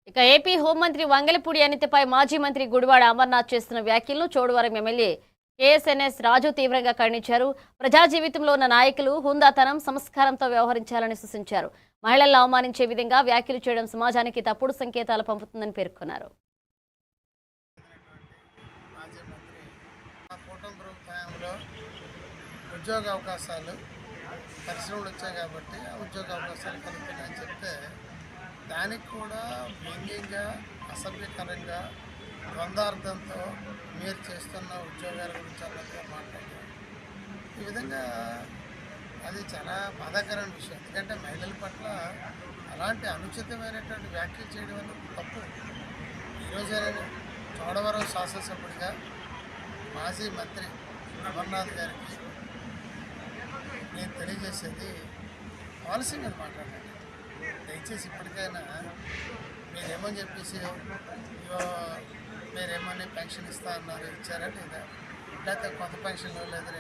ఇక ఏపీ హోంమంత్రి వంగలపూడి అనితపై మాజీ మంత్రి గుడివాడ అమర్నాథ్ చేస్తున్న వ్యాఖ్యలను చోడవరం ఎమ్మెల్యే కేఎస్ఎన్ఎస్ రాజు తీవ్రంగా ఖండించారు. ప్రజా జీవితంలో ఉన్న నాయకులు హుందాతనం, సంస్కారంతో వ్యవహరించాలని సూచించారు. మహిళలను అవమానించే విధంగా వ్యాఖ్యలు చేయడం సమాజానికి తప్పుడు సంకేతాలు పంపుతుందని పేర్కొన్నారు. ఉద్యోగ అవకాశాలు పరిశ్రమలు వచ్చాయి కాబట్టి ఉద్యోగ అవకాశాలు కలుగుతున్నాయని చెప్తే దానికి కూడా వ్యంగ్యంగా, అసభ్యకరంగా, ద్వంద్వార్థంతో మీరు చేస్తున్న ఉద్యోగాల గురించి అన్నట్టుగా మాట్లాడారు. ఈ విధంగా అది చాలా బాధాకరమైన విషయం. ఎందుకంటే మహిళల పట్ల అలాంటి అనుచితమైనటువంటి వ్యాఖ్యలు చేయడం అనేది తప్పు. ఈరోజు చోడవరం శాసనసభ్యుడిగా మాజీ మంత్రి అమర్నాథ్ గారికి నేను తెలియజేసేది పాలసీ మీద మాట్లాడండి. దయచేసి ఇప్పటికైనా మీరేమని చెప్పేసి మీరేమని పెన్షన్ ఇస్తా అన్నారు, ఇచ్చారా లేదా, లేకపోతే కొత్త పెన్షన్ లేదా